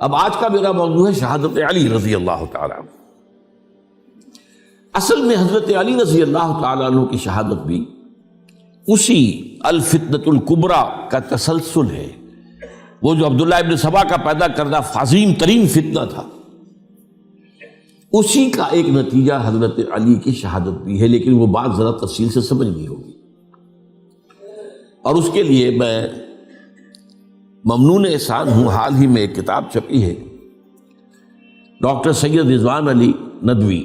اب آج کا میرا موضوع ہے شہادت علی رضی اللہ تعالیٰ عنہ۔ اصل میں حضرت علی رضی اللہ تعالیٰ عنہ کی شہادت بھی اسی الفتنۃ الکبریٰ کا تسلسل ہے۔ وہ جو عبداللہ ابن سبا کا پیدا کردہ عظیم ترین فتنہ تھا، اسی کا ایک نتیجہ حضرت علی کی شہادت بھی ہے، لیکن وہ بات ذرا تفصیل سے سمجھنی ہوگی، اور اس کے لیے میں ممنون احسان ہوں۔ حال ہی میں ایک کتاب چھپی ہے، ڈاکٹر سید رضوان علی ندوی،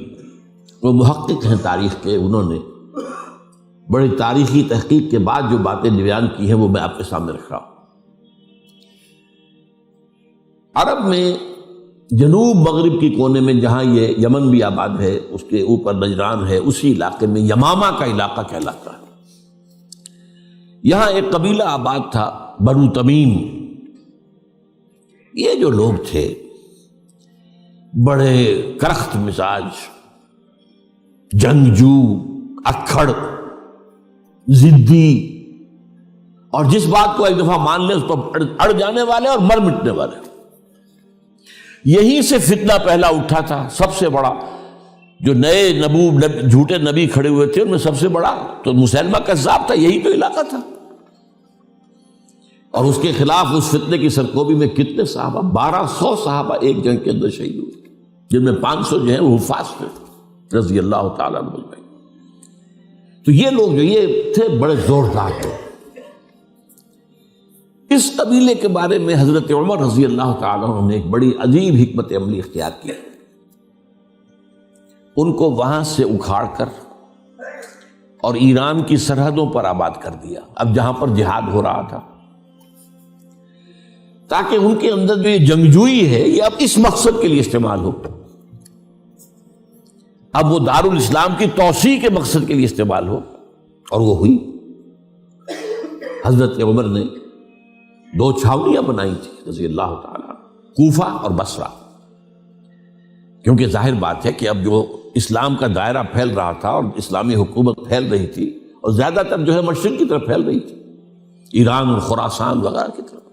وہ محقق ہیں تاریخ کے، انہوں نے بڑی تاریخی تحقیق کے بعد جو باتیں بیان کی ہیں وہ میں آپ کے سامنے رکھ رہا ہوں۔ عرب میں جنوب مغرب کی کونے میں جہاں یہ یمن بھی آباد ہے، اس کے اوپر نجران ہے، اسی علاقے میں یمامہ کا علاقہ کہلاتا ہے۔ یہاں ایک قبیلہ آباد تھا، بنو تمیم۔ یہ جو لوگ تھے بڑے کرخت مزاج، جنگجو، اکھڑ، ضدی، اور جس بات کو ایک دفعہ مان لیں اس پر اڑ جانے والے اور مر مٹنے والے۔ یہیں سے فتنہ پہلا اٹھا تھا۔ سب سے بڑا جو نئے جھوٹے نبی کھڑے ہوئے تھے ان میں سب سے بڑا تو مسیلمہ کذاب تھا، یہی تو علاقہ تھا، اور اس کے خلاف اس فتنے کی سرکوبی میں کتنے صحابہ، 1200 صحابہ ایک جنگ کے اندر شہید ہوئے، جن میں 500 جو ہیں وہ حفاظ تھے رضی اللہ تعالیٰ عنہ۔ تو یہ لوگ جو یہ تھے بڑے زوردار تھے۔ اس قبیلے کے بارے میں حضرت عمر رضی اللہ تعالیٰ عنہ نے ایک بڑی عجیب حکمت عملی اختیار کی۔ ان کو وہاں سے اکھاڑ کر اور ایران کی سرحدوں پر آباد کر دیا، اب جہاں پر جہاد ہو رہا تھا، تاکہ ان کے اندر جو یہ جنگجوئی ہے یہ اب اس مقصد کے لیے استعمال ہو، اب وہ دارالاسلام کی توسیع کے مقصد کے لیے استعمال ہو، اور وہ ہوئی۔ حضرت عمر نے 2 چھاونیاں بنائی تھی رضی اللہ تعالیٰ، کوفہ اور بصرہ، کیونکہ ظاہر بات ہے کہ اب جو اسلام کا دائرہ پھیل رہا تھا اور اسلامی حکومت پھیل رہی تھی، اور زیادہ تر جو ہے مشرق کی طرف پھیل رہی تھی، ایران اور خراسان وغیرہ کی طرف،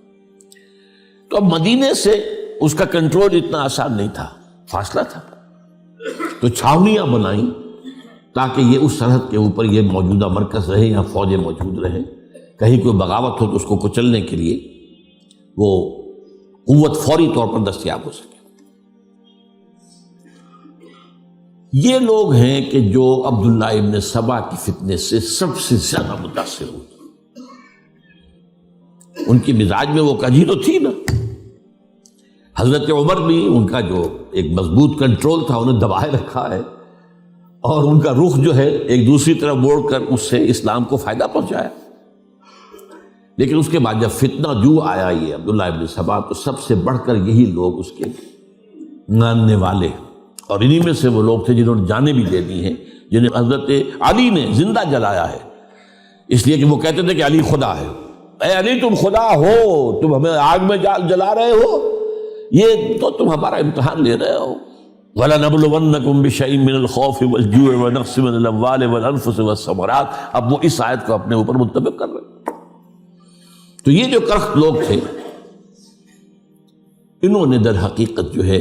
تو اب مدینے سے اس کا کنٹرول اتنا آسان نہیں تھا، فاصلہ تھا، تو چھاونیاں بنائیں تاکہ یہ اس سرحد کے اوپر یہ موجودہ مرکز رہے، یہاں فوجیں موجود رہیں، کہیں کوئی بغاوت ہو تو اس کو کچلنے کے لیے وہ قوت فوری طور پر دستیاب ہو سکے۔ یہ لوگ ہیں کہ جو عبداللہ ابن سبا کی فتنے سے سب سے زیادہ متاثر ہوئے۔ ان کی مزاج میں وہ کجی تو تھی نا۔ حضرت عمر بھی ان کا جو ایک مضبوط کنٹرول تھا انہیں دبائے رکھا ہے، اور ان کا رخ جو ہے ایک دوسری طرف موڑ کر اس سے اسلام کو فائدہ پہنچایا۔ لیکن اس کے بعد جب فتنہ جو آیا یہ عبداللہ ابن سبا، تو سب سے بڑھ کر یہی لوگ اس کے ماننے والے، اور انہی میں سے وہ لوگ تھے جنہوں نے جانیں بھی دے دی ہیں، جنہیں حضرت علی نے زندہ جلایا ہے، اس لیے کہ وہ کہتے تھے کہ علی خدا ہے۔ اے علی تم خدا ہو، تم ہمیں آگ میں جلا رہے ہو، یہ تو تم ہمارا امتحان لے رہے ہو۔ وَلَنَبْلُوَنَّكُمْ بِشَيْءٍ مِّنَ الْخَوْفِ وَالْجُوعِ وَنَقْصٍ مِّنَ الْأَمْوَالِ وَالْأَنفُسِ وَالثَّمَرَاتِ۔ اب وہ اس آیت کو اپنے اوپر منطبق کر رہے ہیں۔ تو یہ جو کرخت لوگ تھے، انہوں نے در حقیقت جو ہے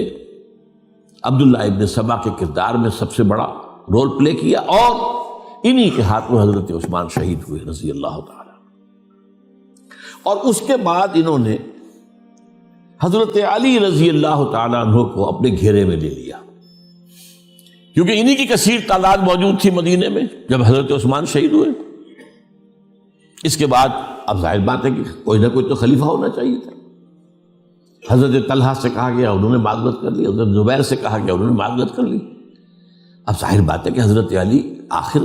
عبداللہ ابن سبا کے کردار میں سب سے بڑا رول پلے کیا، اور انہی کے ہاتھوں حضرت عثمان شہید ہوئے رضی اللہ تعالیٰ۔ اور اس کے بعد انہوں نے حضرت علی رضی اللہ تعالیٰ عنہ کو اپنے گھیرے میں لے لیا، کیونکہ انہی کی کثیر تعداد موجود تھی مدینے میں جب حضرت عثمان شہید ہوئے۔ اس کے بعد اب ظاہر بات ہے کہ کوئی نہ کوئی تو خلیفہ ہونا چاہیے تھا۔ حضرت طلحہ سے کہا گیا، انہوں نے معذرت کر لی، حضرت زبیر سے کہا گیا، انہوں نے معذرت کر لی۔ اب ظاہر بات ہے کہ حضرت علی آخر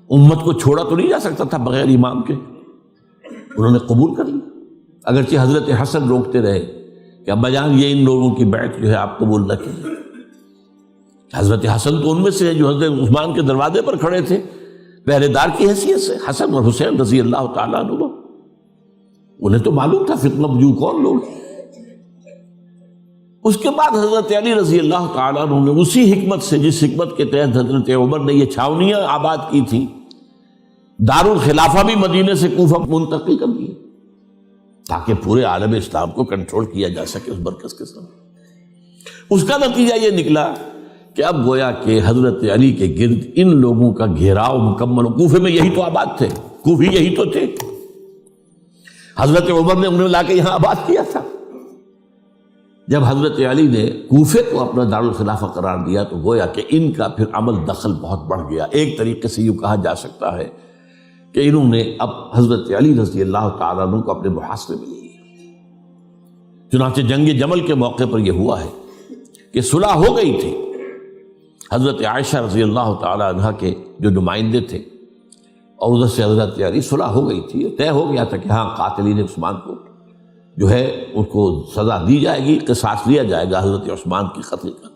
امت کو چھوڑا تو نہیں جا سکتا تھا بغیر امام کے، انہوں نے قبول کر لی، اگرچہ حضرت حسن روکتے رہے کہ ابا جان یہ ان لوگوں کی بیعت جو ہے آپ قبول نہ کیجیے۔ حضرت حسن تو ان میں سے ہیں جو حضرت عثمان کے دروازے پر کھڑے تھے پہرے دار کی حیثیت سے، حسن اور حسین رضی اللہ تعالیٰ عنہ، انہیں تو معلوم تھا فتنہ جو کون لوگ ہیں۔ اس کے بعد حضرت علی رضی اللہ تعالیٰ عنہ نے اسی حکمت سے، جس حکمت کے تحت حضرت عمر نے یہ چھاونیاں آباد کی تھیں، دارالخلافہ بھی مدینے سے کوفہ منتقل کر دیا، تاکہ پورے عالم اسلام کو کنٹرول کیا جا سکے اس مرکز کے ساتھ۔ اس کا نتیجہ یہ نکلا کہ اب گویا کہ حضرت علی کے گرد ان لوگوں کا گھیراؤ مکمل. کوفے میں یہی تو آباد تھے، کوفی یہی تو تھے. حضرت عمر نے انہیں لا کے یہاں آباد کیا تھا. جب حضرت علی نے کوفے کو اپنا دارالخلافہ قرار دیا تو گویا کہ ان کا پھر عمل دخل بہت بڑھ گیا. ایک طریقے سے یوں کہا جا سکتا ہے کہ انہوں نے اب حضرت علی رضی اللہ تعالیٰ عنہ کو اپنے محاصرے میں لیا. چنانچہ جنگ جمل کے موقع پر یہ ہوا ہے کہ صلح ہو گئی تھی. حضرت عائشہ رضی اللہ تعالیٰ عنہ کے جو نمائندے تھے اور ادھر سے حضرت علی، صلح ہو گئی تھی. طے ہو گیا تھا کہ ہاں قاتلین عثمان کو جو ہے اس کو سزا دی جائے گی، قصاص لیا جائے گا حضرت عثمان کی قتل کا.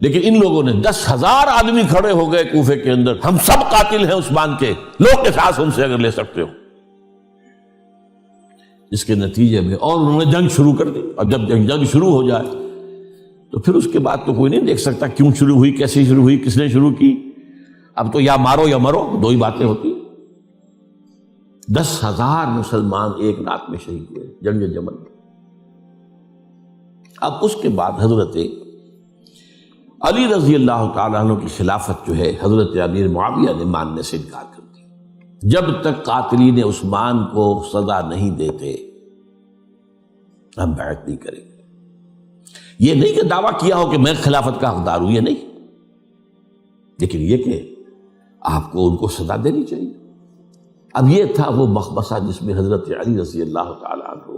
لیکن ان لوگوں نے 10,000 آدمی کھڑے ہو گئے کوفے کے اندر، ہم سب قاتل ہیں عثمان کے، لو قصاص ہم سے اگر لے سکتے ہو. اس کے نتیجے میں اور انہوں نے جنگ شروع کر دی. اور جب جنگ شروع ہو جائے تو پھر اس کے بعد تو کوئی نہیں دیکھ سکتا کیوں شروع ہوئی، کیسے شروع ہوئی، کس نے شروع کی. اب تو یا مارو یا مرو، دو ہی باتیں ہوتی. 10,000 مسلمان ایک رات میں شہید ہوئے جنگ جمل میں. اب اس کے بعد حضرت علی رضی اللہ تعالیٰ عنہ کی خلافت جو ہے حضرت امیر معاویہ نے ماننے سے انکار کر دیا. جب تک قاتلین عثمان کو سزا نہیں دیتے ہم بیعت نہیں کریں گے. یہ نہیں کہ دعویٰ کیا ہو کہ میں خلافت کا حقدار ہوں، یہ نہیں، لیکن یہ کہ آپ کو ان کو سزا دینی چاہیے. اب یہ تھا وہ مخبصہ جس میں حضرت علی رضی اللہ تعالیٰ عنہ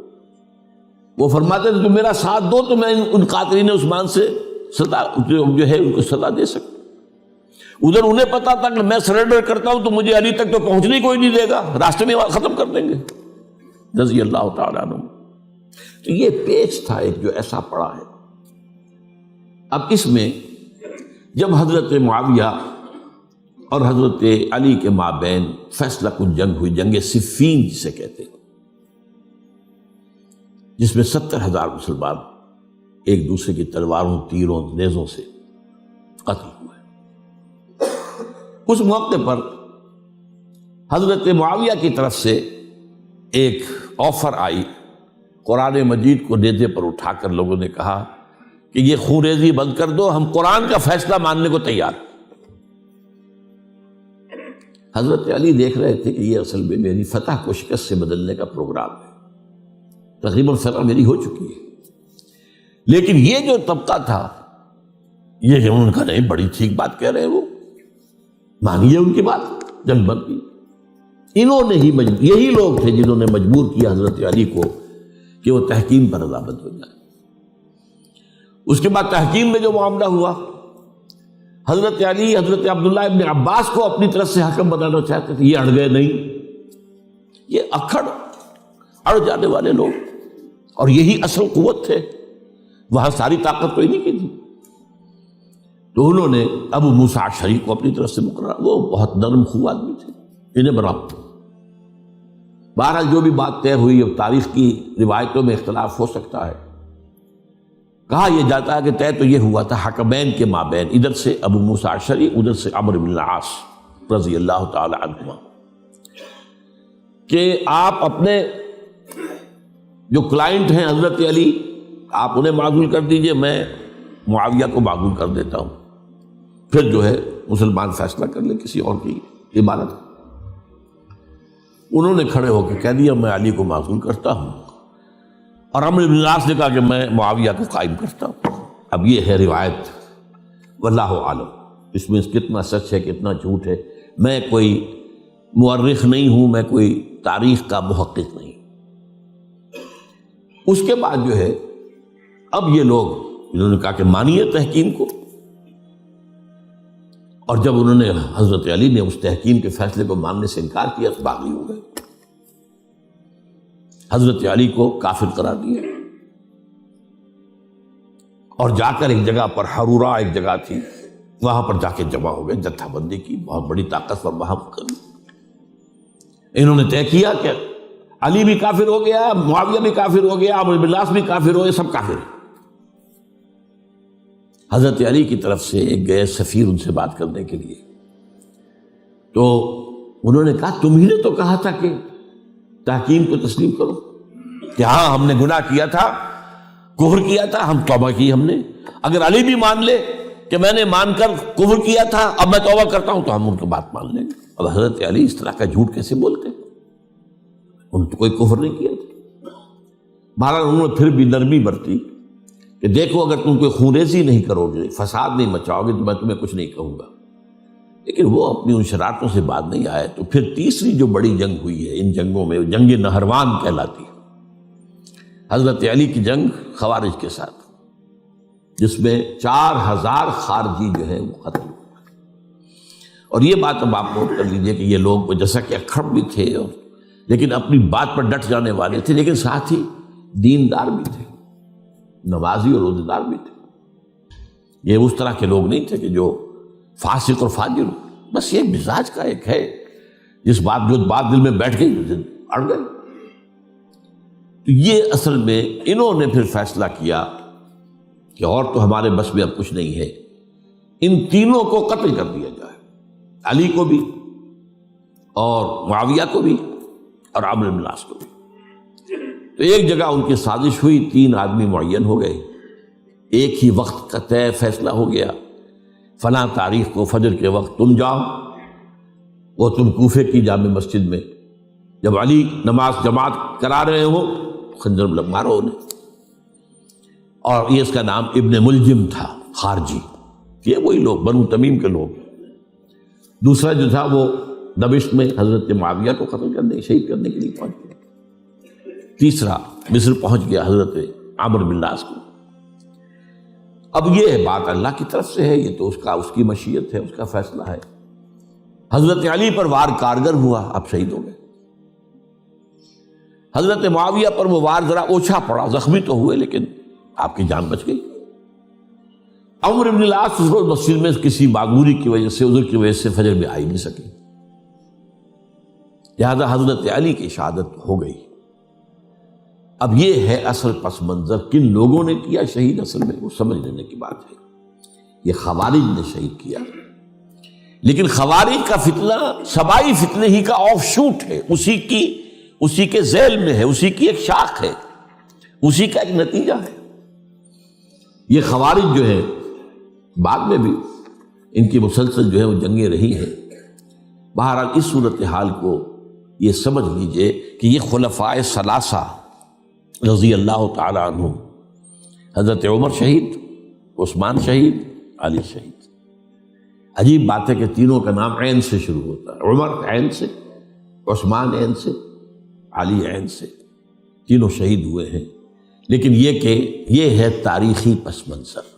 وہ فرماتے تھے کہ میرا ساتھ دو تو میں ان قاتلین عثمان سے سزا جو ہے ان کو سزا دے سکتا. ادھر انہیں پتا تھا کہ میں سرنڈر کرتا ہوں تو مجھے علی تک تو پہنچنے کوئی نہیں دے گا، راستے میں ختم کر دیں گے رضی اللہ تعالیٰ عنہ. تو یہ پیچ تھا ایک جو ایسا پڑا ہے. اب اس میں جب حضرت معاویہ اور حضرت علی کے مابین فیصلہ کن جنگ ہوئی، جنگ صفین جسے کہتے ہیں، جس میں 70,000 مسلمان ایک دوسرے کی تلواروں، تیروں، نیزوں سے قتل ہوئے. اس موقع پر حضرت معاویہ کی طرف سے ایک آفر آئی. قرآن مجید کو نیزے پر اٹھا کر لوگوں نے کہا کہ یہ خونریزی بند کر دو، ہم قرآن کا فیصلہ ماننے کو تیار. حضرت علی دیکھ رہے تھے کہ یہ اصل میں میری فتح کو شکست سے بدلنے کا پروگرام ہے. تقریباً فتح میری ہو چکی ہے، لیکن یہ جو طبقہ تھا یہ ان کا نہیں، بڑی ٹھیک بات کہہ رہے ہیں، وہ مانیے ان کی بات، جنگ بند کی. انہوں نے ہی یہی لوگ تھے جنہوں نے مجبور کیا حضرت علی کو کہ وہ تحکیم پر رضامند ہو جائے. اس کے بعد تحکیم میں جو معاملہ ہوا، حضرت علی حضرت عبداللہ ابن عباس کو اپنی طرف سے حکم بنانا چاہتے تھے، یہ اڑ گئے نہیں. یہ اڑ جانے والے لوگ، اور یہی اصل قوت تھے، وہاں ساری طاقت تو ہی نہیں کی تھی. تو انہوں نے ابو موسیٰ اشعری کو اپنی طرف سے مقرر، وہ بہت نرم خو آدمی تھے، انہیں برابر. بہرحال جو بھی بات طے ہوئی، اب تاریخ کی روایتوں میں اختلاف ہو سکتا ہے. کہا یہ جاتا ہے کہ طے تو یہ ہوا تھا حکمین کے مابین، ادھر سے ابو موسیٰ اشعری، ادھر سے عمرو بن العاص رضی اللہ تعالی عنہما، کہ آپ اپنے جو کلائنٹ ہیں حضرت علی آپ انہیں معزول کر دیجئے، میں معاویہ کو معزول کر دیتا ہوں، پھر جو ہے مسلمان فیصلہ کر لیں کسی اور کی عبادت. انہوں نے کھڑے ہو کے کہہ دیا میں علی کو معزول کرتا ہوں، اور عمرو بن العاص نے کہا کہ میں معاویہ کو قائم کرتا ہوں. اب یہ ہے روایت، واللہ عالم اس میں کتنا سچ ہے کتنا جھوٹ ہے. میں کوئی مورخ نہیں ہوں، میں کوئی تاریخ کا محقق نہیں. اس کے بعد جو ہے اب یہ لوگ انہوں نے کہا کہ مانیے تحکیم کو، اور جب انہوں نے حضرت علی نے اس تحکیم کے فیصلے کو ماننے سے انکار کیا تو باغی ہو گئے، حضرت علی کو کافر قرار دیا، اور جا کر ایک جگہ پر حرورہ ایک جگہ تھی وہاں پر جا کے جمع ہو گئے، جتھا بندی کی، بہت بڑی طاقت پر وہاں کر. انہوں نے طے کیا کہ علی بھی کافر ہو گیا، معاویہ بھی کافر ہو گیا، عمرو بن العاص بھی کافر ہو گئے، سب کافر ہیں. حضرت علی کی طرف سے ایک گئے سفیر ان سے بات کرنے کے لیے، تو انہوں نے کہا تم ہی نے تو کہا تھا کہ تحکیم کو تسلیم کرو، کہ ہاں ہم نے گناہ کیا تھا، کفر کیا تھا، ہم توبہ کی ہم نے. اگر علی بھی مان لے کہ میں نے مان کر کفر کیا تھا اب میں توبہ کرتا ہوں تو ہم ان کی بات مان لیں گے. اب حضرت علی اس طرح کا جھوٹ کیسے بولتے؟ انہوں نے تو کوئی کفر نہیں کیا تھا. بہرحال انہوں نے پھر بھی نرمی برتی کہ دیکھو اگر تم کوئی خونریزی نہیں کرو گے، فساد نہیں مچاؤ گے تو میں تمہیں کچھ نہیں کہوں گا. لیکن وہ اپنی ان شرارتوں سے بعد نہیں آئے. تو پھر تیسری جو بڑی جنگ ہوئی ہے ان جنگوں میں، جنگ نہروان کہلاتی ہے، حضرت علی کی جنگ خوارج کے ساتھ، جس میں 4000 خارجی جو ہے وہ قتل ہوئے. اور یہ بات اب آپ نوٹ کر لیجئے کہ یہ لوگ جیسا کہ اکھڑ بھی تھے اور لیکن اپنی بات پر ڈٹ جانے والے تھے، لیکن ساتھ ہی دیندار بھی تھے، نمازی اور روزہ دار بھی تھے. یہ اس طرح کے لوگ نہیں تھے کہ جو فاسق اور فاجر ہو. بس یہ مزاج کا ایک ہے، جس بات دل میں بیٹھ گئی اڑ گئی. تو یہ اصل میں انہوں نے پھر فیصلہ کیا کہ اور تو ہمارے بس میں اب کچھ نہیں ہے، ان تینوں کو قتل کر دیا جائے، علی کو بھی اور معاویہ کو بھی اور عمرو بن العاص کو بھی. تو ایک جگہ ان کی سازش ہوئی، 3 آدمی معین ہو گئے، ایک ہی وقت کا طے فیصلہ ہو گیا، فلاں تاریخ کو فجر کے وقت تم جاؤ، وہ تم کوفے کی جامع مسجد میں جب علی نماز جماعت کرا رہے ہو خنجر مارو انہیں. اور یہ اس کا نام ابن ملجم تھا، خارجی، یہ وہی لوگ بنو تمیم کے لوگ. دوسرا جو تھا وہ دمشق میں حضرت معاویہ کو قتل کرنے شہید کرنے کے لیے پہنچ گیا. تیسرا مصر پہنچ گیا حضرت عمرو بن العاص کو. اب یہ بات اللہ کی طرف سے ہے، یہ تو اس کی مشیت ہے، اس کا فیصلہ ہے. حضرت علی پر وار کارگر ہوا، اب شہید ہو گئے. حضرت معاویہ پر وہ وار ذرا اوچھا پڑا، زخمی تو ہوئے لیکن آپ کی جان بچ گئی. عمرو بن العاص اس روز مسجد میں کسی معذوری کی وجہ سے، عذر کی وجہ سے فجر میں آئی نہیں سکے، لہذا حضرت علی کی شہادت ہو گئی. اب یہ ہے اصل پس منظر، کن لوگوں نے کیا شہید اصل میں وہ سمجھ لینے کی بات ہے. یہ خوارج نے شہید کیا، لیکن خوارج کا فتنہ سبائی فتنے ہی کا آف شوٹ ہے، اسی کے ذیل میں ہے، اسی کی ایک شاخ ہے، اسی کا ایک نتیجہ ہے. یہ خوارج جو ہے بعد میں بھی ان کی مسلسل جو ہے وہ جنگیں رہی ہیں. بہرحال اس صورتحال کو یہ سمجھ لیجئے کہ یہ خلفائے ثلاثہ رضی اللہ تعالی عنہ، حضرت عمر شہید، عثمان شہید، علی شہید. عجیب بات ہے کہ تینوں کا نام عین سے شروع ہوتا ہے، عمر عین سے، عثمان عین سے، علی عین سے، تینوں شہید ہوئے ہیں. لیکن یہ کہ یہ ہے تاریخی پس منظر.